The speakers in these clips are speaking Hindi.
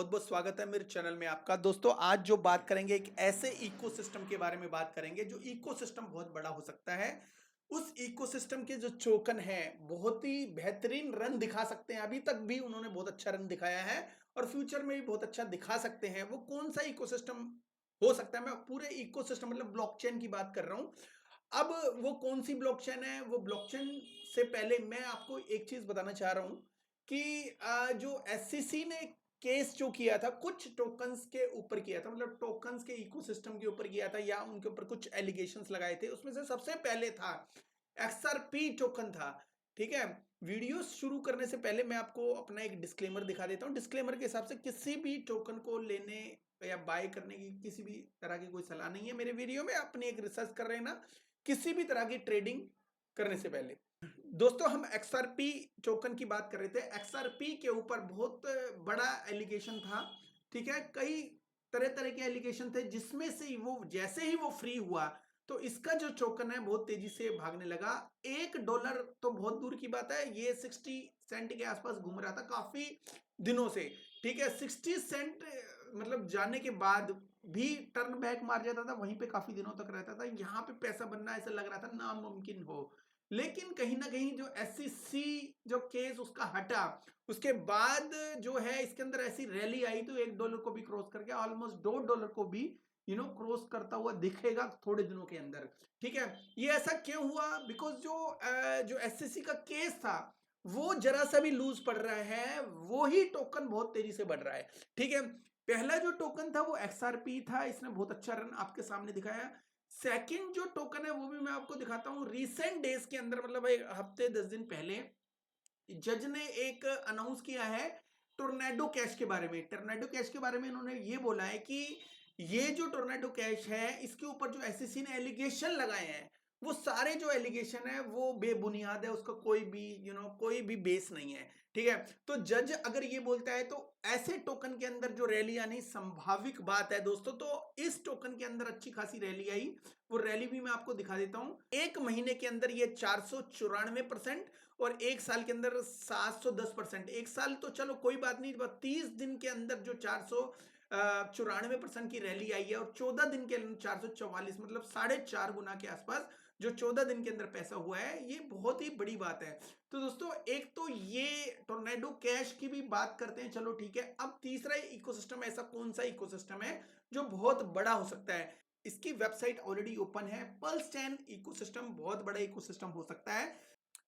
बहुत बहुत स्वागत है मेरे चैनल में आपका। दोस्तों आज जो बात करेंगे एक ऐसे इकोसिस्टम के बारे में बात करेंगे जो इकोसिस्टम बहुत बड़ा हो सकता है। उस इकोसिस्टम के जो टोकन है बहुत ही बेहतरीन रन दिखा सकते हैं। अभी तक भी उन्होंने बहुत अच्छा रन दिखाया है और फ्यूचर में भी बहुत अच्छा दिखा सकते हैं। वो कौन सा इकोसिस्टम हो सकता है? मैं पूरे इकोसिस्टम मतलब ब्लॉकचेन की बात कर रहा हूँ। अब वो कौन सी ब्लॉकचेन है? वो ब्लॉकचेन से पहले मैं आपको एक चीज बताना चाह रहा हूँ कि जो एससीसी ने केस जो किया था कुछ टोकन्स के ऊपर किया था, मतलब टोकन्स के इकोसिस्टम के ऊपर किया था या उनके ऊपर कुछ एलिगेशंस लगाए थे। उसमें से सबसे पहले था एक्सआरपी टोकन था। ठीक है, वीडियो शुरू करने से पहले मैं आपको अपना एक डिस्क्लेमर दिखा देता हूँ। डिस्क्लेमर के हिसाब से किसी भी टोकन को लेने या बाय करने की किसी भी तरह की कोई सलाह नहीं है। मेरे वीडियो में अपनी एक रिसर्च कर रहे हैं ना, किसी भी तरह की ट्रेडिंग करने से पहले। दोस्तों हम एक्सआरपी टोकन की बात कर रहे थे। एक्सआरपी के ऊपर बहुत बड़ा एलिगेशन था। ठीक है, कई तरह तरह के एलिगेशन थे जिसमें से वो जैसे ही वो फ्री हुआ तो इसका जो टोकन है बहुत तेजी से भागने लगा। $1 तो बहुत दूर की बात है, ये 60 सेंट के आसपास घूम रहा था काफी दिनों से। ठीक है, 60 सेंट मतलब जाने के बाद भी टर्न बैक मार जाता था, वहीं पे काफी दिनों तक रहता था। यहाँ पे पैसा बनना ऐसा लग रहा था नामुमकिन हो। लेकिन कहीं ना कहीं जो एससीसी जो केस उसका हटा, उसके बाद जो है इसके अंदर ऐसी रैली आई तो $1 को भी क्रॉस करके ऑलमोस्ट $2 को भी क्रॉस करता हुआ दिखेगा थोड़े दिनों के अंदर। ठीक है, ये ऐसा क्यों हुआ? बिकॉज जो एससीसी का केस था वो जरा सा भी लूज पड़ रहा है, वो ही टोकन बहुत तेजी से बढ़ रहा है। ठीक है, पहला जो टोकन था वो एक्सआरपी था, इसने बहुत अच्छा रन आपके सामने दिखाया। सेकंड जो टोकन है वो भी मैं आपको दिखाता हूं। रिसेंट डेज के अंदर मतलब एक हफ्ते 10 दिन पहले जज ने एक अनाउंस किया है टोर्नेडो कैश के बारे में। टोर्नेडो कैश के बारे में इन्होंने ये बोला है कि ये जो टोर्नेडो कैश है इसके ऊपर जो एसईसी ने एलिगेशन लगाए हैं वो सारे जो एलिगेशन है वो बेबुनियाद है, उसका कोई भी कोई भी बेस नहीं है। ठीक है, तो जज अगर ये बोलता है तो ऐसे टोकन के अंदर जो रैली आनी संभाविक बात है दोस्तों। तो इस टोकन के अंदर अच्छी खासी रैली आई, वो रैली भी मैं आपको दिखा देता हूं। एक महीने के अंदर ये 494% और एक साल के अंदर 710%। एक साल तो चलो कोई बात नहीं, 30 दिन के अंदर जो 494% की रैली आई है और 14 दिन के अंदर 444, मतलब 4.5 गुना के आसपास जो 14 दिन के अंदर पैसा हुआ है, ये बहुत ही बड़ी बात है। तो दोस्तों एक तो ये टोर्नेडो कैश की भी बात करते हैं, चलो ठीक है। अब तीसरा इकोसिस्टम ऐसा कौन सा इकोसिस्टम है जो बहुत बड़ा हो सकता है? इसकी वेबसाइट ऑलरेडी ओपन है। पल्स चैन इकोसिस्टम बहुत बड़ा इकोसिस्टम हो सकता है।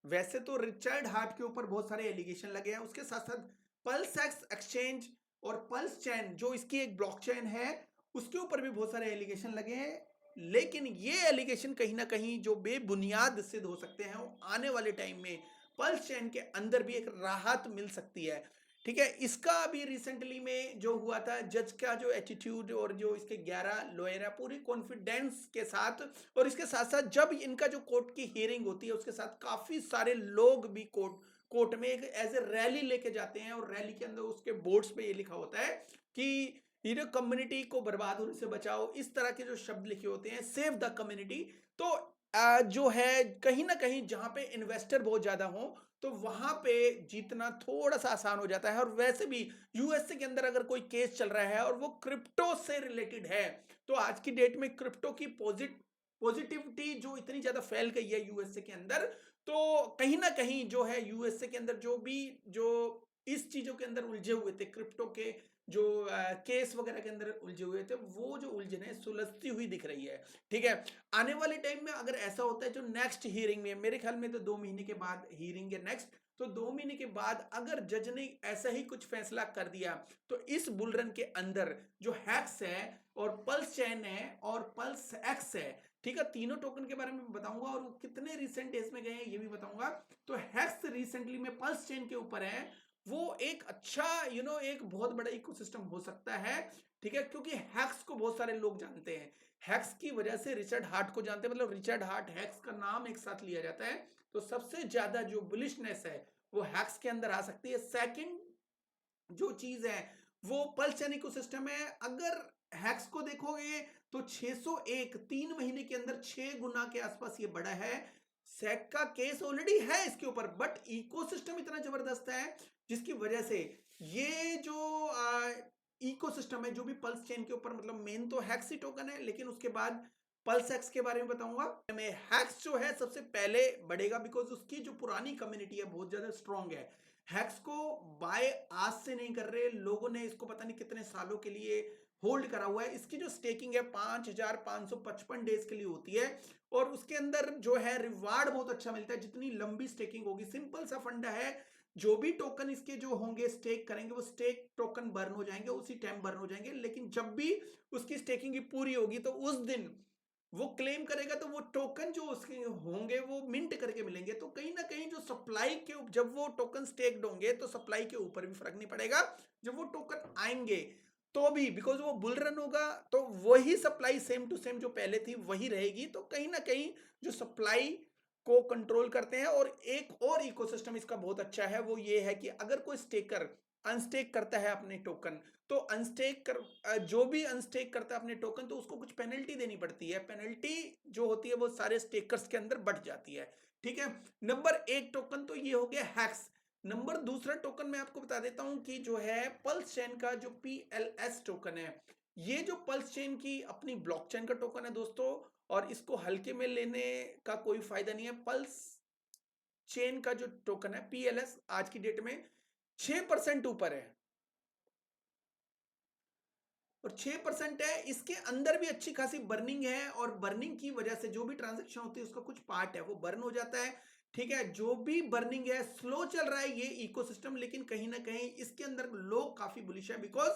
वैसे तो रिचर्ड हार्ट के ऊपर बहुत सारे एलिगेशन लगे हैं, उसके साथ साथ पल्स एक्स एक्सचेंज और पल्स चैन जो इसकी एक ब्लॉकचेन है उसके ऊपर भी बहुत सारे एलिगेशन लगे हैं। लेकिन ये एलिगेशन कहीं ना कहीं जो बेबुनियाद सिद्ध हो सकते हैं, वो आने वाले टाइम में पल्स चैन के अंदर भी एक राहत मिल सकती है। ठीक है, इसका अभी रिसेंटली में जो हुआ था, जज का जो एटीट्यूड और जो इसके 11 लॉयर है पूरी कॉन्फिडेंस के साथ, और इसके साथ साथ जब इनका जो कोर्ट की हियरिंग होती है उसके साथ काफी सारे लोग भी कोर्ट में एक एज ए रैली लेके जाते हैं और रैली के अंदर उसके बोर्ड्स पे ये लिखा होता है कि कम्युनिटी को बर्बाद होने से बचाओ, इस तरह के जो शब्द लिखे होते हैं, सेव द कम्युनिटी। तो जो है कहीं ना कहीं जहां पे इन्वेस्टर बहुत ज्यादा हो तो वहां पे जीतना थोड़ा सा आसान हो जाता है। और वैसे भी यूएसए के अंदर अगर कोई केस चल रहा है और वो क्रिप्टो से रिलेटेड है तो आज की डेट में क्रिप्टो की पॉजिटिविटी जो इतनी ज्यादा फैल गई है यूएसए के अंदर, तो कहीं ना कहीं जो है यूएसए के अंदर जो इस चीजों के अंदर उलझे हुए थे, क्रिप्टो के जो केस वगैरह के अंदर उलझे हुए थे, वो जो उलझन है सुलझती हुई दिख रही है। ठीक है, आने वाले टाइम में अगर ऐसा होता है जो नेक्स्ट हियरिंग में, मेरे ख्याल में तो 2 महीने के बाद हियरिंग है नेक्स्ट, तो 2 महीने के बाद अगर जज ने ऐसा ही कुछ फैसला कर दिया तो इस बुलरन के अंदर जो हैक्स है और पल्स चैन है और पल्स एक्स है, ठीक है, तीनों टोकन के बारे में बताऊंगा और वो कितने रिसेंट डेज में गए हैं ये भी बताऊंगा। तो हैक्स रिसेंटली में पल्स चेन के ऊपर है, वो एक अच्छा एक बहुत बड़ा इकोसिस्टम हो सकता है। ठीक है, क्योंकि हैक्स को बहुत सारे लोग जानते हैं, हैक्स की वजह से रिचर्ड हार्ट को जानते हैं, मतलब रिचर्ड हार्ट हैक्स का नाम एक साथ लिया जाता है। तो सबसे ज्यादा जो बुलिशनेस है वो हैक्स के अंदर आ सकती है। सेकंड जो चीज है वो पल्स चैन इकोसिस्टम है। अगर हैक्स को देखोगे तो 601 3 महीने के अंदर 6 गुना के आसपास ये बढ़ा है। सेक का केस ऑलरेडी है इसके ऊपर, बट इकोसिस्टम इतना जबरदस्त है जिसकी वजह से ये जो इकोसिस्टम है जो भी पल्स चेन के ऊपर, मतलब मेन तो हैक्स ही टोकन है, लेकिन उसके बाद पल्स एक्स के बारे में बताऊंगा मैं। हैक्स जो है सबसे पहले बढ़ेगा बिकॉज उसकी जो पुरानी कम्युनिटी है बहुत ज्यादा स्ट्रांग है। हैक्स को बाय आज से नहीं कर रहे लोगों ने, इसको पता नहीं कितने सालों के लिए होल्ड करा हुआ है। इसकी जो स्टेकिंग है 5555 डेज के लिए होती है और उसके अंदर जो है रिवार्ड बहुत अच्छा मिलता है जितनी लंबी स्टेकिंग होगी। सिंपल सा फंडा है, जो भी टोकन इसके जो होंगे स्टेक करेंगे वो स्टेक टोकन बर्न हो जाएंगे, उसी टाइम बर्न हो जाएंगे, लेकिन जब भी उसकी स्टेकिंग की पूरी होगी तो उस दिन वो क्लेम करेगा तो वो टोकन जो उसके होंगे वो मिंट करके मिलेंगे। तो कहीं ना कहीं जो सप्लाई के जब वो टोकन स्टेक्ड होंगे तो सप्लाई के ऊपर भी फर्क नहीं पड़ेगा। जब वो टोकन आएंगे तो भी बिकॉज वो बुल रन होगा तो वही सप्लाई सेम टू सेम जो पहले थी वही रहेगी। तो कहीं ना कहीं जो सप्लाई को कंट्रोल करते हैं। और एक और इकोसिस्टम इसका बहुत अच्छा है, वो ये है कि अगर कोई स्टेकर अनस्टेक करता है अपने टोकन, तो जो भी अनस्टेक करता है अपने टोकन तो उसको कुछ पेनल्टी देनी पड़ती है। पेनल्टी जो होती है वो सारे स्टेकर्स के अंदर बढ़ जाती है। ठीक है, नंबर एक टोकन तो ये हो गया हैक्स। नंबर दूसरा टोकन मैं आपको बता देता हूं कि जो है पल्स चेन का जो PLS टोकन है, ये जो पल्स चेन की अपनी ब्लॉकचेन का टोकन है दोस्तों, और इसको हल्के में लेने का कोई फायदा नहीं है। पल्स चेन का जो टोकन है PLS आज की डेट में 6% ऊपर है और 6% है, इसके अंदर भी अच्छी खासी बर्निंग है और बर्निंग की वजह से जो भी ट्रांजैक्शन होती है उसका कुछ पार्ट है वो बर्न हो जाता है। ठीक है, जो भी बर्निंग है स्लो चल रहा है ये इकोसिस्टम, लेकिन कहीं ना कहीं इसके अंदर लोग काफी बुलिश है बिकॉज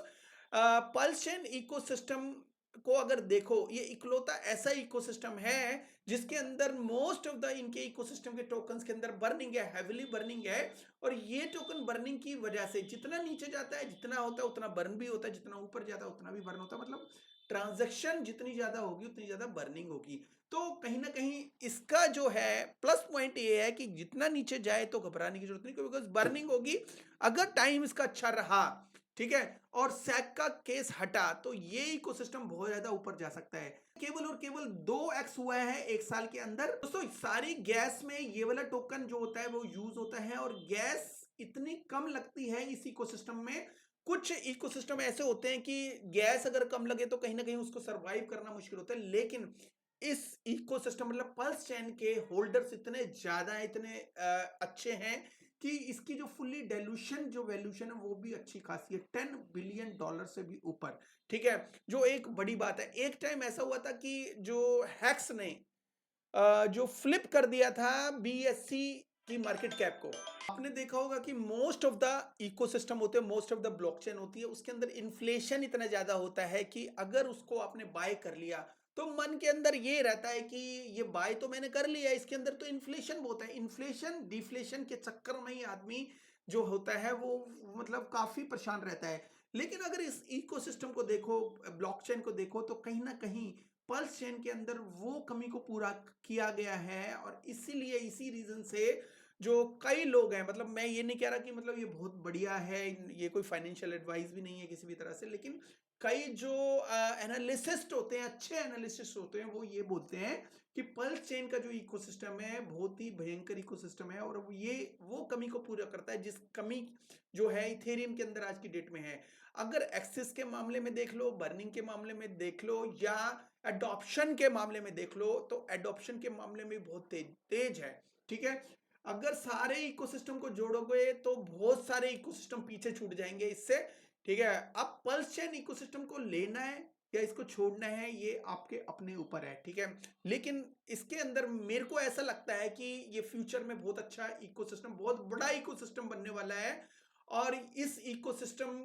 पल्स चेन इकोसिस्टम को अगर देखो ये इकलौता ऐसा इकोसिस्टम है जिसके अंदर मोस्ट ऑफ द इनके इकोसिस्टम के टोकन्स के अंदर बर्निंग है, हेविली बर्निंग है। और ये टोकन बर्निंग की वजह से जितना नीचे जाता है जितना होता है उतना बर्न भी होता है, जितना ऊपर जाता है उतना भी बर्न होता है। मतलब ट्रांजैक्शन जितनी ज्यादा होगी उतनी ज्यादा बर्निंग होगी। तो कहीं ना कहीं इसका जो है प्लस पॉइंट ये है कि जितना नीचे जाए तो घबराने की जरूरत नहीं, बिकॉज बर्निंग होगी। अगर टाइम इसका अच्छा रहा, ठीक है, और सैक का केस हटा तो ये इकोसिस्टम बहुत ज्यादा ऊपर जा सकता है। केवल और केवल 2x हुआ है एक साल के अंदर दोस्तों। सारी गैस में ये वाला टोकन जो होता है वो यूज होता है और गैस इतनी कम लगती है इस इकोसिस्टम में। कुछ इकोसिस्टम ऐसे होते हैं कि गैस अगर कम लगे तो कहीं ना कहीं उसको सरवाइव करना मुश्किल होता है, लेकिन इस इकोसिस्टम मतलब पल्स चेन के होल्डर्स इतने ज्यादा इतने अच्छे हैं कि इसकी जो फुल्ली डाइल्यूशन जो वैल्यूशन है वो भी अच्छी खासी है, $10 बिलियन से भी ऊपर। ठीक है, जो एक बड़ी बात है। एक टाइम ऐसा हुआ था कि जो हैक्स ने जो फ्लिप कर दिया था BSC की मार्केट कैप को। आपने देखा होगा कि मोस्ट ऑफ द इकोसिस्टम होते हैं, मोस्ट ऑफ द ब्लॉकचेन होती है, उसके अंदर इन्फ्लेशन इतना ज्यादा होता है कि अगर उसको आपने बाय कर लिया तो मन के अंदर ये रहता है कि ये बाय तो मैंने कर लिया, इसके अंदर तो इन्फ्लेशन बहुत है। इन्फ्लेशन डिफ्लेशन के चक्कर में ही आदमी जो होता है वो मतलब काफी परेशान रहता है। लेकिन अगर इस इकोसिस्टम को देखो, ब्लॉकचेन को देखो, तो कहीं ना कहीं पल्स चेन के अंदर वो कमी को पूरा किया गया है। और इसीलिए इसी रीजन से जो कई लोग हैं, मतलब मैं ये नहीं कह रहा कि मतलब ये बहुत बढ़िया है, ये कोई फाइनेंशियल एडवाइस भी नहीं है किसी भी तरह से, लेकिन कई जो एनालिसिस्ट होते हैं, अच्छे एनालिसिस्ट होते हैं, वो ये बोलते हैं कि पल्स चेन का जो इकोसिस्टम है बहुत ही भयंकर इकोसिस्टम है और ये वो कमी को पूरा करता है जिस कमी जो है इथेरियम के अंदर आज की डेट में है। अगर एक्सेस के मामले में देख लो, बर्निंग के मामले में देख लो, या एडॉप्शन के मामले में देख लो, तो एडॉप्शन के मामले में बहुत तेज है। ठीक है, अगर सारे इकोसिस्टम को जोड़ोगे तो बहुत सारे इकोसिस्टम पीछे छूट जाएंगे इससे। ठीक है, अब पल्स चेन इकोसिस्टम को लेना है या इसको छोड़ना है ये आपके अपने ऊपर है। ठीक है, लेकिन इसके अंदर मेरे को ऐसा लगता है कि ये फ्यूचर में बहुत अच्छा इकोसिस्टम, बहुत बड़ा इकोसिस्टम बनने वाला है। और इस इकोसिस्टम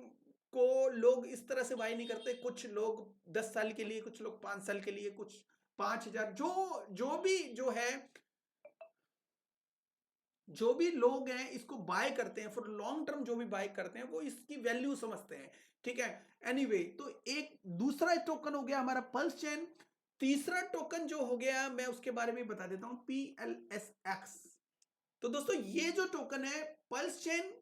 को लोग इस तरह से बाय नहीं करते, कुछ लोग 10 साल के लिए, कुछ लोग 5 साल के लिए, कुछ 5,000, जो भी लोग हैं इसको बाय करते हैं फॉर लॉन्ग टर्म, जो भी बाय करते हैं वो इसकी वैल्यू समझते हैं। ठीक है, एनीवे तो एक दूसरा टोकन हो गया हमारा पल्स चेन। तीसरा टोकन जो हो गया मैं उसके बारे में बता देता हूं, PLSX। तो दोस्तों ये जो टोकन है पल्स चेन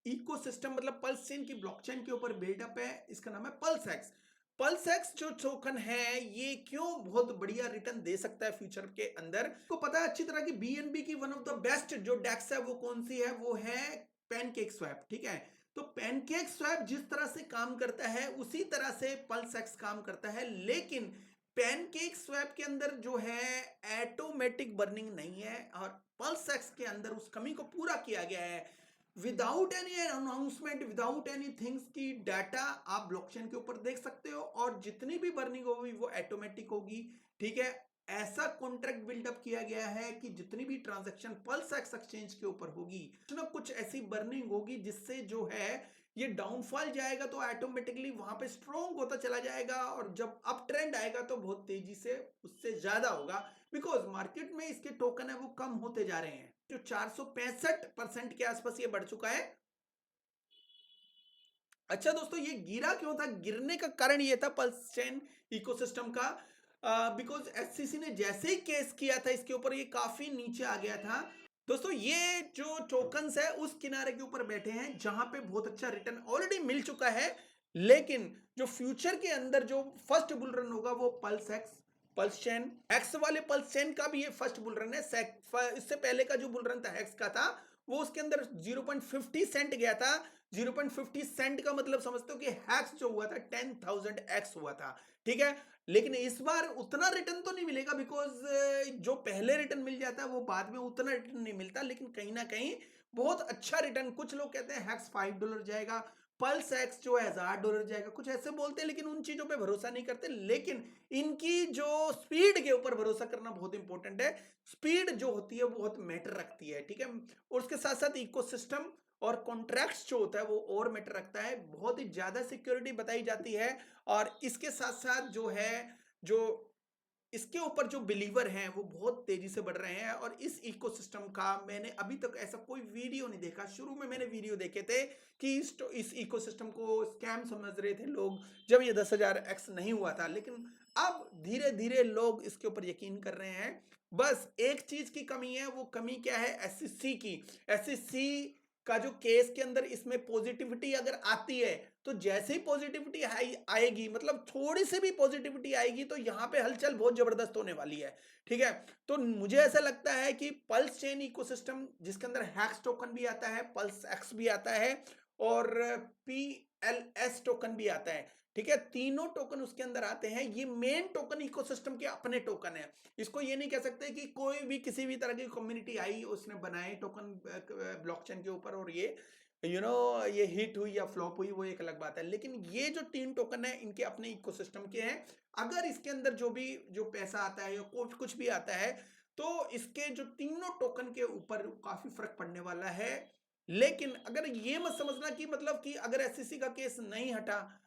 इकोसिस्टम मतलब पल्स चेन की ब्लॉकचेन के ऊपर बिल्डअप है, इसका नाम है पल्स एक्स। पल्स एक्स जो टोकन है ये क्यों बहुत बढ़िया रिटर्न दे सकता है फ्यूचर के अंदर, को पता है अच्छी तरह की। BNB की वन ऑफ द बेस्ट जो डेक्स है वो कौन सी है, वो है पैनकेक स्वैप। ठीक है, तो पैनकेक स्वैप जिस तरह से काम करता है उसी तरह से पल्स एक्स काम करता है, लेकिन पैनकेक स्वैप के अंदर जो है ऑटोमेटिक बर्निंग नहीं है, और पल्स एक्स के अंदर उस कमी को पूरा किया गया है without any announcement, without any things की डाटा आप ब्लॉकचेन के ऊपर देख सकते हो, और जितनी भी बर्निंग होगी वो ऑटोमेटिक होगी। ठीक है, ऐसा कॉन्ट्रैक्ट बिल्डअप किया गया है कि जितनी भी ट्रांजैक्शन पल्स एक्स एक्सचेंज के ऊपर होगी कुछ ना कुछ ऐसी बर्निंग होगी जिससे जो है ये डाउनफॉल जाएगा तो ऑटोमेटिकली वहां पे स्ट्रॉन्ग होता चला जाएगा, और जब अप ट्रेंड आएगा तो बहुत तेजी से उससे ज्यादा होगा, बिकॉज मार्केट में इसके टोकन है वो कम होते जा रहे हैं। जो 465% के आसपास ये बढ़ चुका है। अच्छा दोस्तों, ये गिरा क्यों था? गिरने का कारण ये था पल्स चेन इकोसिस्टम का, बिकॉज एससीसी ने जैसे ही केस किया था इसके ऊपर ये काफी नीचे आ गया था। दोस्तों, ये जो टोकन्स है उस किनारे के ऊपर बैठे हैं जहां पे बहुत अच्छा रिटर्न ऑलरेडी मिल चुका है, लेकिन जो फ्यूचर के अंदर जो फर्स्ट बुल रन होगा वो pulse x, pulse chain x वाले पल्स चेन का भी ये फर्स्ट बुल रन है। इससे पहले का जो बुल रन था हेक्स का था, वो उसके अंदर 0.50 सेंट गया था। 0.50 सेंट का मतलब समझते हो कि हैक्स जो हुआ था 10,000 एक्स हुआ था। ठीक है, लेकिन इस बार उतना रिटर्न तो नहीं मिलेगा, बिकॉज जो पहले रिटर्न मिल जाता है वो बाद में उतना रिटर्न नहीं मिलता, लेकिन कहीं ना कहीं बहुत अच्छा रिटर्न। कुछ लोग कहते हैं हैक्स $5 जाएगा, पल्स एक्स जो है $1,000 जाएगा, कुछ ऐसे बोलते हैं, लेकिन उन चीजों पे भरोसा नहीं करते। लेकिन इनकी जो स्पीड के ऊपर भरोसा करना बहुत इंपॉर्टेंट है। स्पीड जो होती है वो बहुत मैटर रखती है। ठीक है, और उसके साथ साथ इकोसिस्टम और कॉन्ट्रैक्ट्स जो होता है वो और मैटर रखता है। बहुत ही ज्यादा सिक्योरिटी बताई जाती है, और इसके साथ साथ जो है जो इसके ऊपर जो बिलीवर हैं वो बहुत तेजी से बढ़ रहे हैं। और इस इकोसिस्टम का मैंने अभी तक ऐसा कोई वीडियो नहीं देखा। शुरू में मैंने वीडियो देखे थे कि इस इकोसिस्टम को स्कैम समझ रहे थे लोग जब ये 10,000 एक्स नहीं हुआ था, लेकिन अब धीरे धीरे लोग इसके ऊपर यकीन कर रहे हैं। बस एक चीज की कमी है, वो कमी क्या है? एसईसी की। एसईसी का जो केस के अंदर इसमें पॉजिटिविटी अगर आती है, तो जैसे ही पॉजिटिविटी आएगी, मतलब थोड़ी सी भी पॉजिटिविटी आएगी, तो यहाँ पे हलचल बहुत जबरदस्त होने वाली है। ठीक है, तो मुझे ऐसा लगता है कि पल्स चेन इकोसिस्टम जिसके अंदर हैक्स टोकन भी आता है, पल्स एक्स भी आता है, और पीएलएस टोकन भी आता है। ठीक है, तीनों टोकन उसके अंदर आते हैं। ये मेन टोकन इकोसिस्टम के अपने टोकन है। इसको ये नहीं कह सकते कि कोई भी किसी भी तरह की कम्युनिटी आई उसने बनाए टोकन ब्लॉकचेन के ऊपर और ये ये हिट हुई या फ्लॉप हुई, वो एक अलग बात है। लेकिन ये जो तीन टोकन है इनके अपने इकोसिस्टम के हैं। अगर इसके अंदर जो पैसा आता है या कुछ भी आता है, तो इसके जो तीनों टोकन के ऊपर काफी फर्क पड़ने वाला है। लेकिन अगर ये मत समझना कि मतलब कि अगर एसईसी का केस नहीं हटा,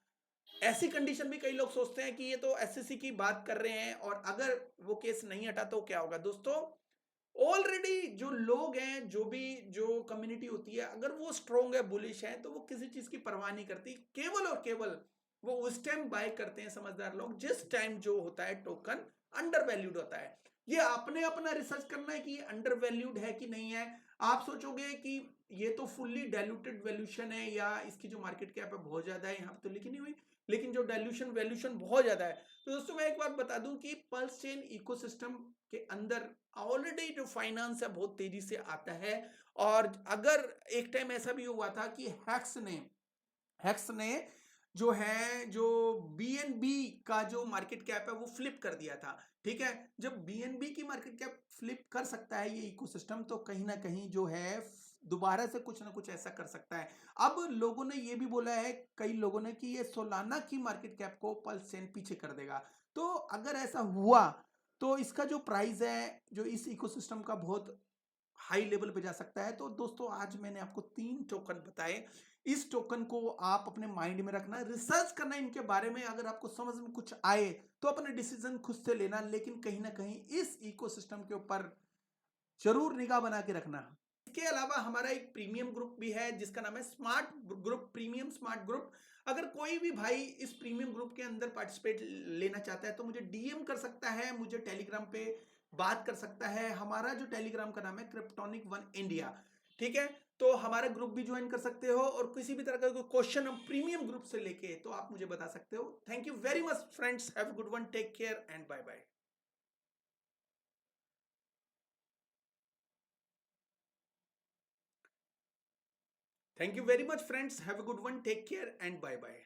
ऐसी कंडीशन भी कई लोग सोचते हैं कि ये तो एसएससी की बात कर रहे हैं और अगर वो केस नहीं हटा तो क्या होगा। दोस्तों, ऑलरेडी जो लोग हैं, जो कम्युनिटी होती है, अगर वो स्ट्रोंग है, बुलिश है, तो वो किसी चीज की परवाह नहीं करती। केवल और केवल वो उस टाइम बाय करते हैं समझदार लोग जिस टाइम जो होता है टोकन अंडर वैल्यूड होता है। ये आपने अपना रिसर्च करना है कि ये अंडर वैल्यूड है कि नहीं है। आप सोचोगे कि ये तो फुल्ली डाइल्यूटेड वैल्यूशन है या इसकी जो मार्केट कैप है बहुत ज्यादा है, यहाँ पे तो लिखी नहीं हुई, लेकिन जो डाइल्यूशन वैल्यूशन बहुत ज्यादा है। तो दोस्तों, मैं एक बात बता दूं कि पल्स चेन इकोसिस्टम के अंदर ऑलरेडी जो फाइनेंस है बहुत तेजी से आता है। और अगर एक टाइम ऐसा भी हुआ था कि हैक्स ने जो बीएनबी का जो मार्केट कैप है वो फ्लिप कर दिया था। ठीक है, जब बीएनबी की मार्केट कैप फ्लिप कर सकता है ये इकोसिस्टम, तो कहीं ना कहीं जो है दोबारा से कुछ ना कुछ ऐसा कर सकता है। अब लोगों ने ये भी बोला है, कई लोगों ने, कि ये सोलाना की मार्केट कैप को पल्स चेन पीछे कर देगा। तो अगर ऐसा हुआ तो इसका जो प्राइस है जो इस इकोसिस्टम का बहुत हाई लेवल पे जा सकता है। तो दोस्तों, आज मैंने आपको 3 टोकन बताए। इस टोकन को आप अपने माइंड में रखना, रिसर्च करना इनके बारे में। अगर आपको समझ में कुछ आए तो अपने डिसीजन खुद से लेना, लेकिन कहीं ना कहीं इस इकोसिस्टम के ऊपर जरूर निगाह बना के रखना। इसके अलावा हमारा एक प्रीमियम ग्रुप भी है जिसका नाम है smart group, premium smart group. अगर कोई भी भाई इस प्रीमियम ग्रुप के अंदर पार्टिसिपेट लेना चाहता है तो मुझे डीएम कर सकता है, मुझे टेलीग्राम पे बात कर सकता है। हमारा जो टेलीग्राम का नाम है क्रिप्टोनिक वन इंडिया। ठीक है, तो हमारा ग्रुप भी ज्वाइन कर सकते हो, और किसी भी तरह का कोई क्वेश्चन हम प्रीमियम ग्रुप से लेके तो आप मुझे बता सकते हो। Thank you very much friends, have a good one, take care and bye bye. Thank you very much friends, have a good one, take care and bye bye.